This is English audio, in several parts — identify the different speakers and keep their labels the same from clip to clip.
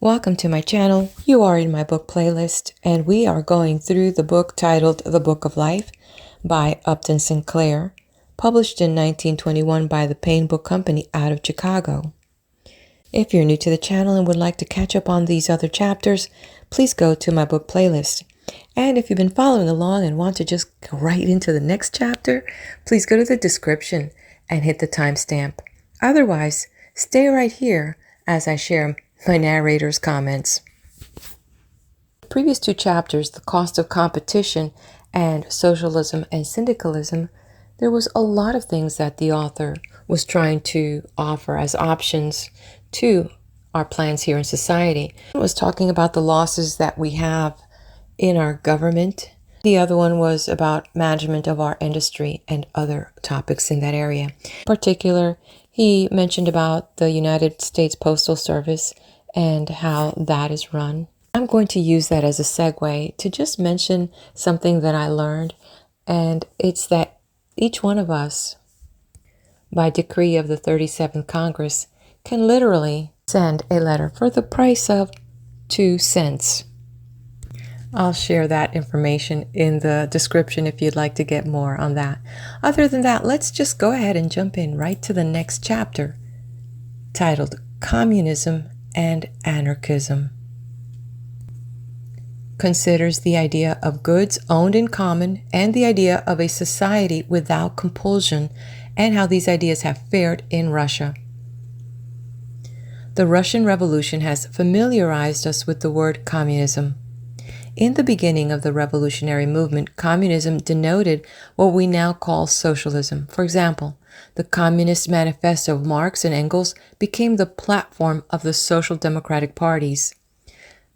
Speaker 1: Welcome to my channel. You are in my book playlist, and we are going through the book titled The Book of Life by Upton Sinclair, published in 1921 by the Payne Book Company out of Chicago. If you're new to the channel and would like to catch up on these other chapters, please go to my book playlist. And if you've been following along and want to just go right into the next chapter, please go to the description and hit the timestamp. Otherwise, stay right here as I share my narrator's comments. The previous two chapters, The Cost of Competition and Socialism and Syndicalism, there was a lot of things that the author was trying to offer as options to our plans here in society. It was talking about the losses that we have in our government. The other one was about management of our industry and other topics in that area. In particular, he mentioned about the United States Postal Service and how that is run. I'm going to use that as a segue to just mention something that I learned, and it's that each one of us, by decree of the 37th Congress, can literally send a letter for the price of 2 cents. I'll share that information in the description if you'd like to get more on that. Other than that, let's just go ahead and jump in right to the next chapter, titled Communism and Anarchism. Considers the idea of goods owned in common and the idea of a society without compulsion and how these ideas have fared in Russia. The Russian Revolution has familiarized us with the word communism. In the beginning of the revolutionary movement, communism denoted what we now call socialism. For example, the Communist Manifesto of Marx and Engels became the platform of the social democratic parties.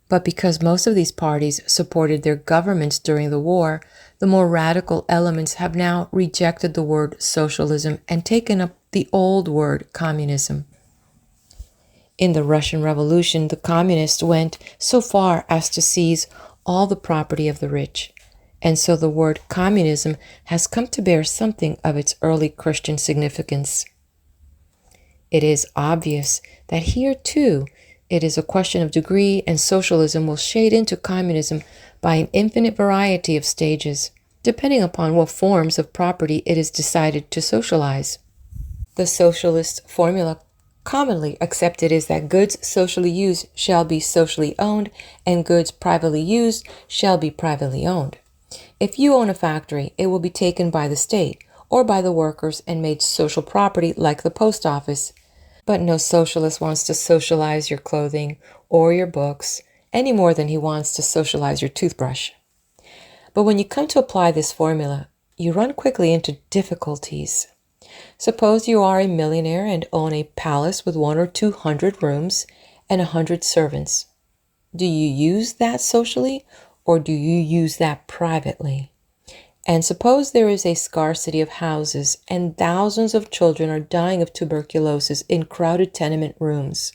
Speaker 1: But because most of these parties supported their governments during the war, the more radical elements have now rejected the word socialism and taken up the old word communism. In the Russian Revolution, the communists went so far as to seize all the property of the rich, and so the word communism has come to bear something of its early Christian significance. It is obvious that here too it is a question of degree, and socialism will shade into communism by an infinite variety of stages, depending upon what forms of property it is decided to socialize. The socialist formula commonly accepted is that goods socially used shall be socially owned and goods privately used shall be privately owned. If you own a factory, it will be taken by the state or by the workers and made social property like the post office. But no socialist wants to socialize your clothing or your books any more than he wants to socialize your toothbrush. But when you come to apply this formula, you run quickly into difficulties. Suppose you are a millionaire and own a palace with 100 or 200 rooms and 100 servants. Do you use that socially or do you use that privately? And suppose there is a scarcity of houses and thousands of children are dying of tuberculosis in crowded tenement rooms.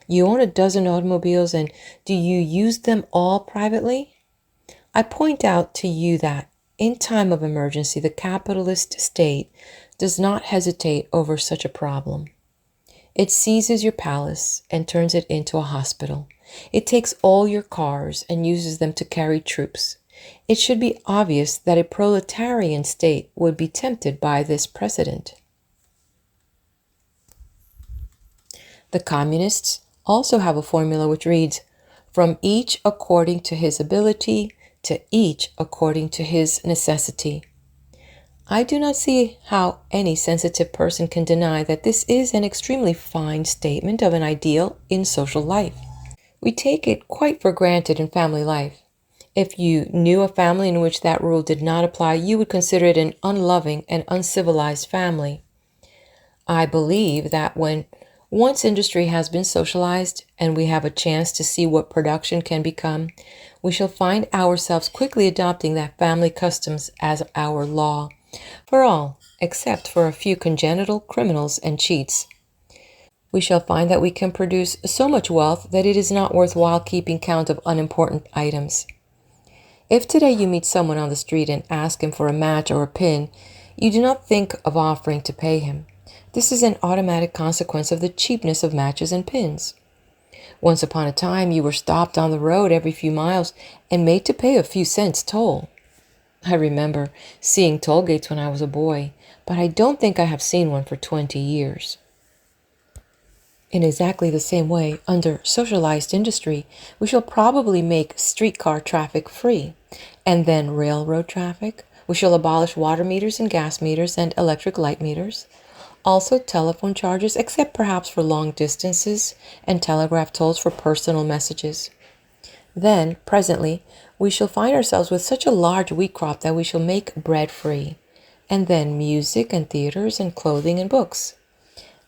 Speaker 1: You own a dozen automobiles, and do you use them all privately? I point out to you that in time of emergency, the capitalist state does not hesitate over such a problem. It seizes your palace and turns it into a hospital. It takes all your cars and uses them to carry troops. It should be obvious that a proletarian state would be tempted by this precedent. The communists also have a formula which reads, "From each according to his ability, to each according to his necessity." I do not see how any sensitive person can deny that this is an extremely fine statement of an ideal in social life. We take it quite for granted in family life. If you knew a family in which that rule did not apply, you would consider it an unloving and uncivilized family. I believe that when once industry has been socialized and we have a chance to see what production can become, we shall find ourselves quickly adopting that family customs as our law, for all, except for a few congenital criminals and cheats. We shall find that we can produce so much wealth that it is not worthwhile keeping count of unimportant items. If today you meet someone on the street and ask him for a match or a pin, you do not think of offering to pay him. This is an automatic consequence of the cheapness of matches and pins. Once upon a time, you were stopped on the road every few miles and made to pay a few cents toll. I remember seeing toll gates when I was a boy, but I don't think I have seen one for 20 years. In exactly the same way, under socialized industry, we shall probably make streetcar traffic free, and then railroad traffic. We shall abolish water meters and gas meters and electric light meters. Also telephone charges, except perhaps for long distances, and telegraph tolls for personal messages. Then, presently, we shall find ourselves with such a large wheat crop that we shall make bread free, and then music and theaters and clothing and books.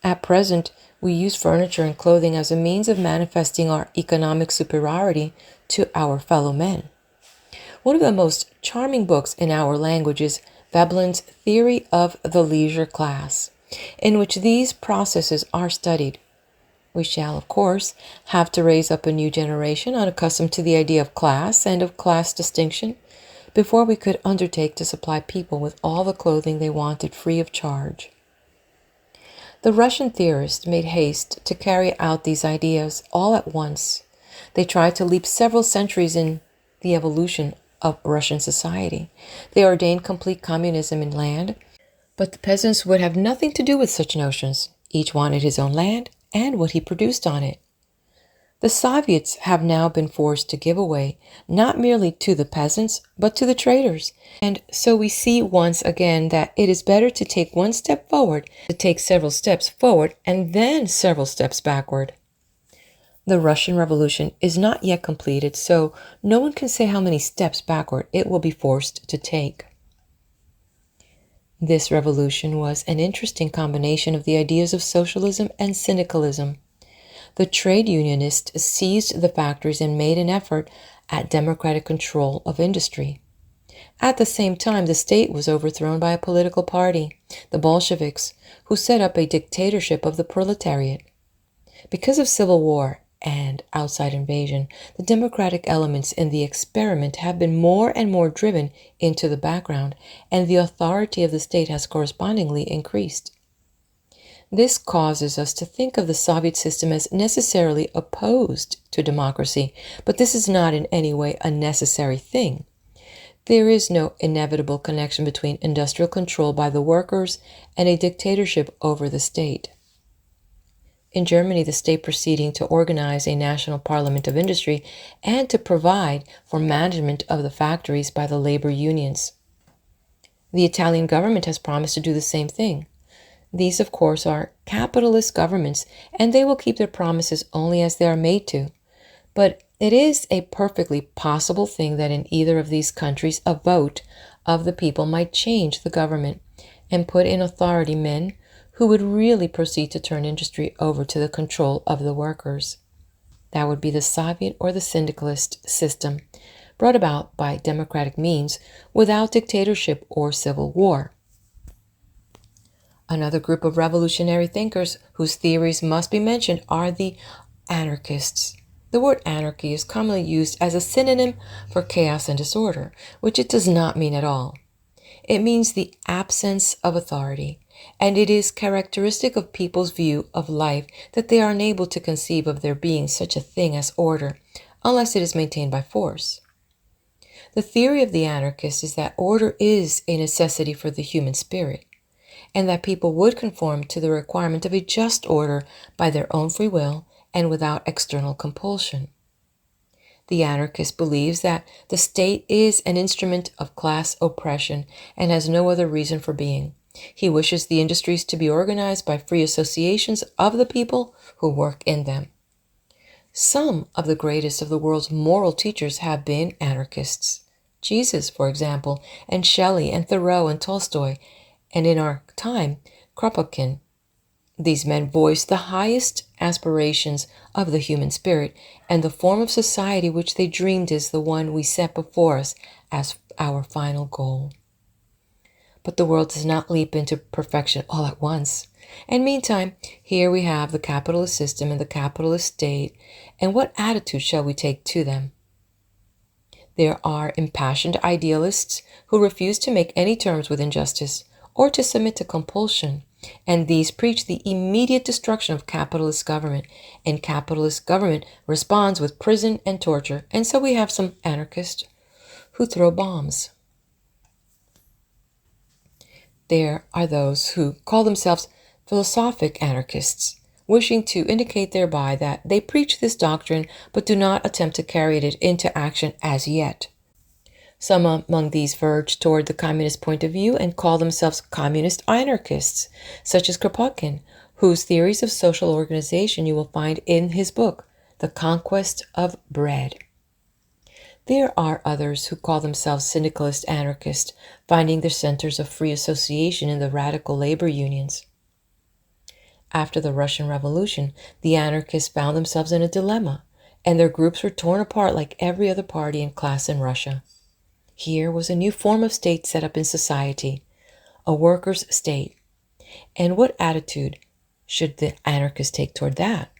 Speaker 1: At present, we use furniture and clothing as a means of manifesting our economic superiority to our fellow men. One of the most charming books in our language is Veblen's Theory of the Leisure Class, in which these processes are studied. We shall, of course, have to raise up a new generation unaccustomed to the idea of class and of class distinction before we could undertake to supply people with all the clothing they wanted free of charge. The Russian theorists made haste to carry out these ideas all at once. They tried to leap several centuries in the evolution of Russian society. They ordained complete communism in land, but the peasants would have nothing to do with such notions. Each wanted his own land and what he produced on it. The Soviets have now been forced to give away, not merely to the peasants, but to the traders. And so we see once again that it is better to take one step forward, to take several steps forward, and then several steps backward. The Russian Revolution is not yet completed, so no one can say how many steps backward it will be forced to take. This revolution was an interesting combination of the ideas of socialism and syndicalism. The trade unionists seized the factories and made an effort at democratic control of industry. At the same time, the state was overthrown by a political party, the Bolsheviks, who set up a dictatorship of the proletariat. Because of civil war and outside invasion, the democratic elements in the experiment have been more and more driven into the background, and the authority of the state has correspondingly increased. This causes us to think of the Soviet system as necessarily opposed to democracy, but this is not in any way a necessary thing. There is no inevitable connection between industrial control by the workers and a dictatorship over the state. In Germany, the state proceeding to organize a national parliament of industry and to provide for management of the factories by the labor unions. The Italian government has promised to do the same thing. These, of course, are capitalist governments, and they will keep their promises only as they are made to. But it is a perfectly possible thing that in either of these countries a vote of the people might change the government and put in authority men who would really proceed to turn industry over to the control of the workers. That would be the Soviet or the syndicalist system, brought about by democratic means without dictatorship or civil war. Another group of revolutionary thinkers whose theories must be mentioned are the anarchists. The word anarchy is commonly used as a synonym for chaos and disorder, which it does not mean at all. It means the absence of authority, and it is characteristic of people's view of life that they are unable to conceive of there being such a thing as order, unless it is maintained by force. The theory of the anarchists is that order is a necessity for the human spirit, and that people would conform to the requirement of a just order by their own free will and without external compulsion. The anarchist believes that the state is an instrument of class oppression and has no other reason for being. He wishes the industries to be organized by free associations of the people who work in them. Some of the greatest of the world's moral teachers have been anarchists. Jesus, for example, and Shelley and Thoreau and Tolstoy, and in our time, Kropotkin. These men voiced the highest aspirations of the human spirit, and the form of society which they dreamed is the one we set before us as our final goal. But the world does not leap into perfection all at once. And meantime, here we have the capitalist system and the capitalist state, and what attitude shall we take to them? There are impassioned idealists who refuse to make any terms with injustice, or to submit to compulsion, And these preach the immediate destruction of capitalist government, and capitalist government responds with prison and torture. And so we have some anarchists who throw bombs. There are those who call themselves philosophic anarchists, wishing to indicate thereby that they preach this doctrine but do not attempt to carry it into action as yet. Some among these verge toward the communist point of view and call themselves communist anarchists, such as Kropotkin, whose theories of social organization you will find in his book, The Conquest of Bread. There are others who call themselves syndicalist anarchists, finding their centers of free association in the radical labor unions. After the Russian Revolution, the anarchists found themselves in a dilemma, and their groups were torn apart like every other party and class in Russia. Here was a new form of state set up in society, a workers' state. And what attitude should the anarchists take toward that?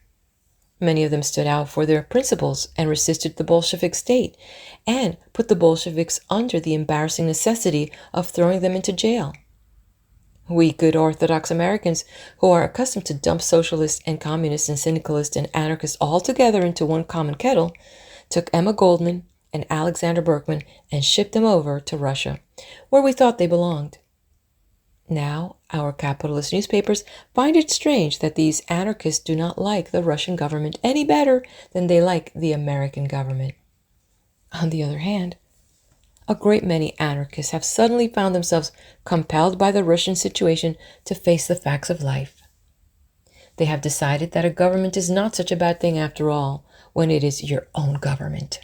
Speaker 1: Many of them stood out for their principles and resisted the Bolshevik state and put the Bolsheviks under the embarrassing necessity of throwing them into jail. We good Orthodox Americans, who are accustomed to dump socialists and communists and syndicalists and anarchists all together into one common kettle, took Emma Goldman and Alexander Berkman and shipped them over to Russia, where we thought they belonged. Now, our capitalist newspapers find it strange that these anarchists do not like the Russian government any better than they like the American government. On the other hand, a great many anarchists have suddenly found themselves compelled by the Russian situation to face the facts of life. They have decided that a government is not such a bad thing after all, when it is your own government.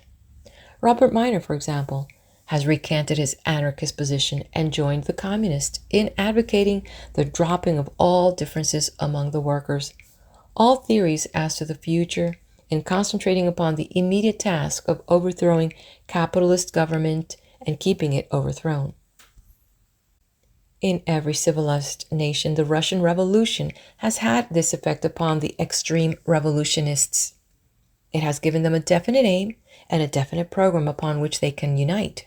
Speaker 1: Robert Minor, for example, has recanted his anarchist position and joined the communists in advocating the dropping of all differences among the workers, all theories as to the future, and concentrating upon the immediate task of overthrowing capitalist government and keeping it overthrown. In every civilized nation, the Russian Revolution has had this effect upon the extreme revolutionists. It has given them a definite aim and a definite program upon which they can unite.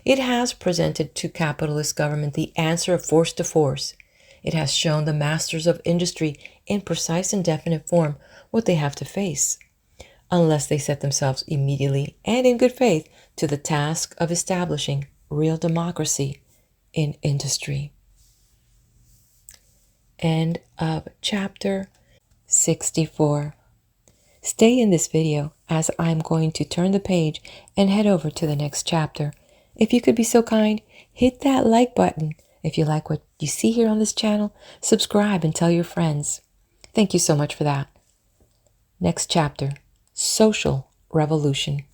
Speaker 1: It has presented to capitalist government the answer of force to force. It has shown the masters of industry in precise and definite form what they have to face, unless they set themselves immediately and in good faith to the task of establishing real democracy in industry. End of chapter 64. Stay in this video as I'm going to turn the page and head over to the next chapter. If you could be so kind, hit that like button. If you like what you see here on this channel, subscribe and tell your friends. Thank you so much for that. Next chapter, Social Revolution.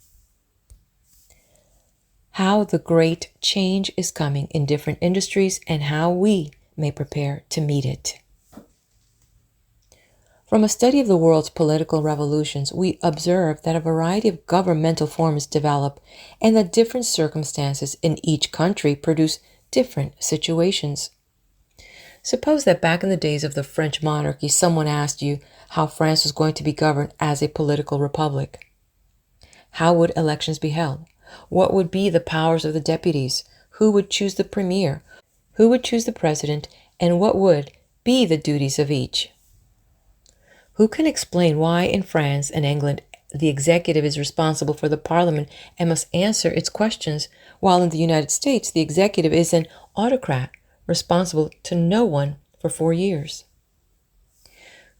Speaker 1: How the great change is coming in different industries and how we may prepare to meet it. From a study of the world's political revolutions, we observe that a variety of governmental forms develop and that different circumstances in each country produce different situations. Suppose that back in the days of the French monarchy, someone asked you how France was going to be governed as a political republic. How would elections be held? What would be the powers of the deputies? Who would choose the premier? Who would choose the president? And what would be the duties of each? Who can explain why in France and England the executive is responsible for the parliament and must answer its questions, while in the United States the executive is an autocrat responsible to no one for 4 years?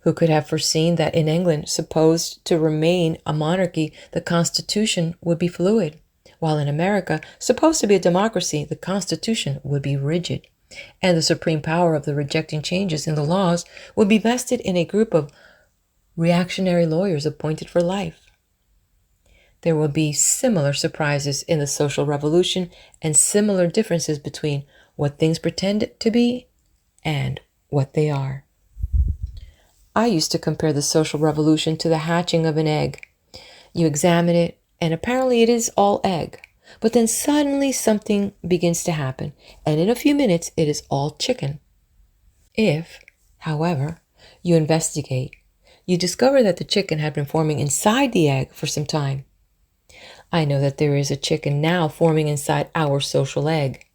Speaker 1: Who could have foreseen that in England, supposed to remain a monarchy, the Constitution would be fluid, while in America, supposed to be a democracy, the Constitution would be rigid, and the supreme power of the rejecting changes in the laws would be vested in a group of reactionary lawyers appointed for life? There will be similar surprises in the social revolution and similar differences between what things pretend to be and what they are. I used to compare the social revolution to the hatching of an egg. You examine it, and apparently it is all egg. But then suddenly something begins to happen, and in a few minutes it is all chicken. If, however, you investigate, you discover that the chicken had been forming inside the egg for some time. I know that there is a chicken now forming inside our social egg.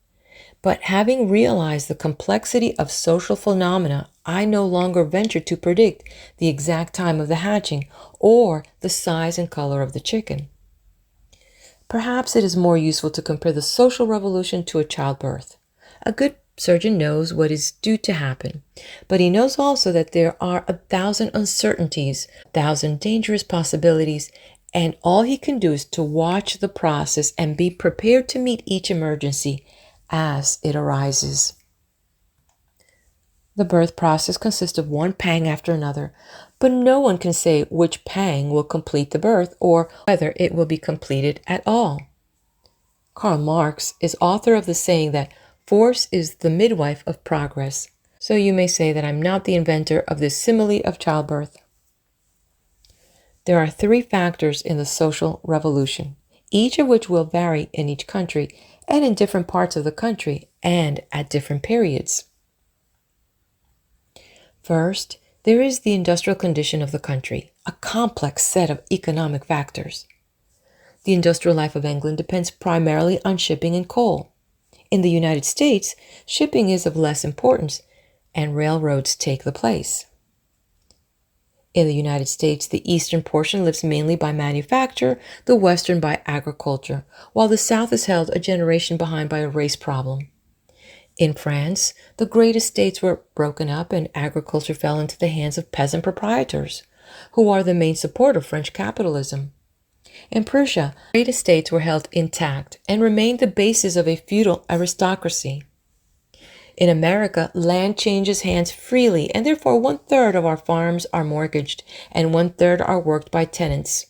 Speaker 1: But having realized the complexity of social phenomena, I no longer venture to predict the exact time of the hatching or the size and color of the chicken. Perhaps it is more useful to compare the social revolution to a childbirth. A good surgeon knows what is due to happen, but he knows also that there are 1,000 uncertainties, 1,000 dangerous possibilities, and all he can do is to watch the process and be prepared to meet each emergency as it arises. The birth process consists of one pang after another, but no one can say which pang will complete the birth or whether it will be completed at all. Karl Marx is author of the saying that force is the midwife of progress, so you may say that I'm not the inventor of this simile of childbirth. There are 3 factors in the social revolution, each of which will vary in each country and in different parts of the country and at different periods. First, there is the industrial condition of the country, a complex set of economic factors. The industrial life of England depends primarily on shipping and coal. In the United States, shipping is of less importance, and railroads take the place. In the United States, the eastern portion lives mainly by manufacture, the western by agriculture, while the south is held a generation behind by a race problem. In France, the great estates were broken up and agriculture fell into the hands of peasant proprietors, who are the main support of French capitalism. In Prussia, great estates were held intact and remained the basis of a feudal aristocracy. In America, land changes hands freely, and therefore 1/3 of our farms are mortgaged and 1/3 are worked by tenants.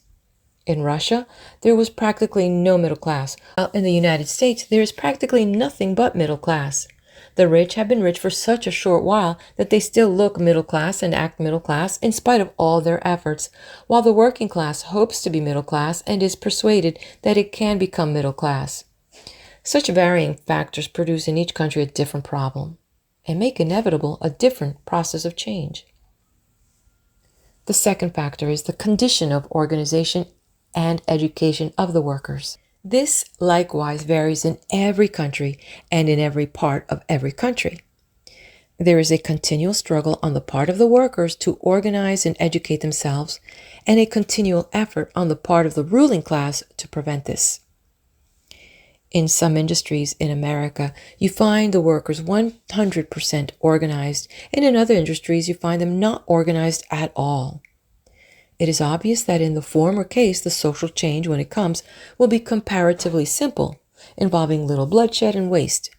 Speaker 1: In Russia, there was practically no middle class, while in the United States, there is practically nothing but middle class. The rich have been rich for such a short while that they still look middle class and act middle class in spite of all their efforts, while the working class hopes to be middle class and is persuaded that it can become middle class. Such varying factors produce in each country a different problem and make inevitable a different process of change. The second factor is the condition of organization and education of the workers. This likewise varies in every country and in every part of every country. There is a continual struggle on the part of the workers to organize and educate themselves, and a continual effort on the part of the ruling class to prevent this. In some industries in America, you find the workers 100% organized, and in other industries, you find them not organized at all. It is obvious that in the former case, the social change, when it comes, will be comparatively simple, involving little bloodshed and waste.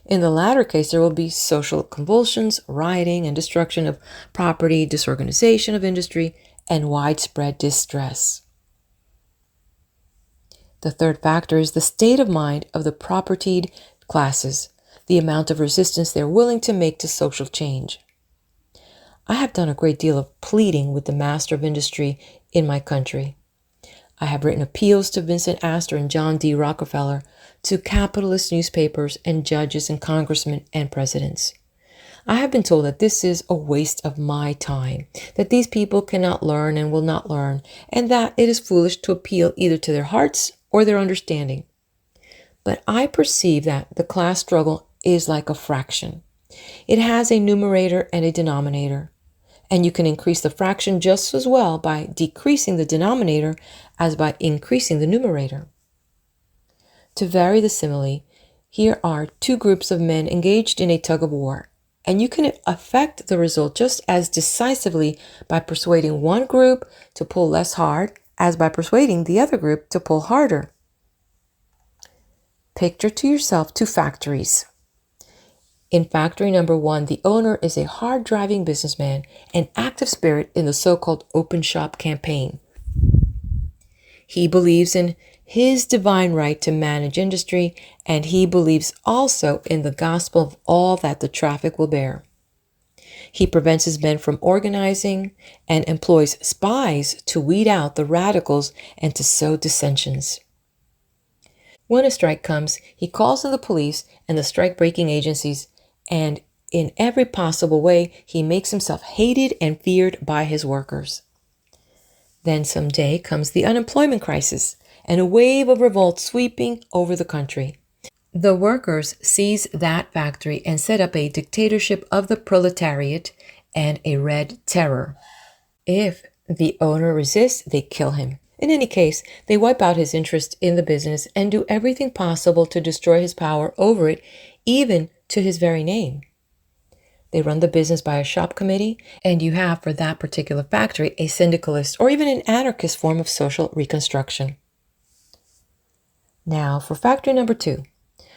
Speaker 1: In the latter case, there will be social convulsions, rioting and destruction of property, disorganization of industry, and widespread distress. The third factor is the state of mind of the propertied classes, the amount of resistance they're willing to make to social change. I have done a great deal of pleading with the master of industry in my country. I have written appeals to Vincent Astor and John D. Rockefeller, to capitalist newspapers and judges and congressmen and presidents. I have been told that this is a waste of my time, that these people cannot learn and will not learn, and that it is foolish to appeal either to their hearts or their understanding. But I perceive that the class struggle is like a fraction. It has a numerator and a denominator, and you can increase the fraction just as well by decreasing the denominator as by increasing the numerator. To vary the simile, here are 2 groups of men engaged in a tug of war, and you can affect the result just as decisively by persuading one group to pull less hard as by persuading the other group to pull harder. Picture to yourself 2 factories. In factory number 1, the owner is a hard-driving businessman, an active spirit in the so-called open shop campaign. He believes in his divine right to manage industry, and he believes also in the gospel of all that the traffic will bear. He prevents his men from organizing and employs spies to weed out the radicals and to sow dissensions. When a strike comes, he calls in the police and the strike-breaking agencies, and in every possible way, he makes himself hated and feared by his workers. Then someday comes the unemployment crisis and a wave of revolt sweeping over the country. The workers seize that factory and set up a dictatorship of the proletariat and a red terror. If the owner resists, they kill him. In any case, they wipe out his interest in the business and do everything possible to destroy his power over it, even to his very name. They run the business by a shop committee, and you have for that particular factory a syndicalist or even an anarchist form of social reconstruction. Now, for factory number 2,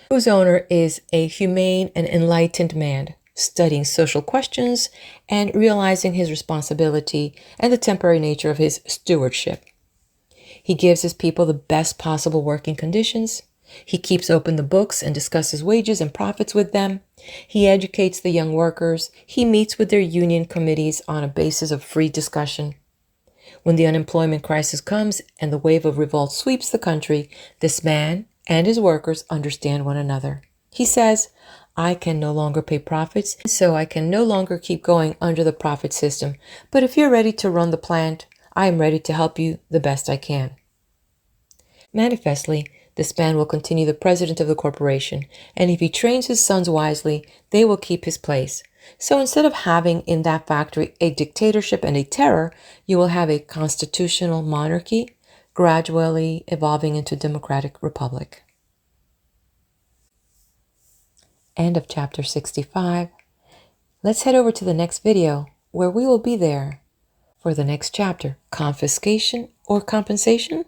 Speaker 1: whose owner is a humane and enlightened man, studying social questions and realizing his responsibility and the temporary nature of his stewardship. He gives his people the best possible working conditions. He keeps open the books and discusses wages and profits with them. He educates the young workers. He meets with their union committees on a basis of free discussion. When the unemployment crisis comes and the wave of revolt sweeps the country, this man and his workers understand one another. He says, I can no longer pay profits, so I can no longer keep going under the profit system. But if you're ready to run the plant, I am ready to help you the best I can. Manifestly, this man will continue the president of the corporation, and if he trains his sons wisely, they will keep his place. So instead of having in that factory a dictatorship and a terror, you will have a constitutional monarchy, gradually evolving into democratic republic. End of chapter 65. Let's head over to the next video where we will be there for the next chapter, confiscation or compensation?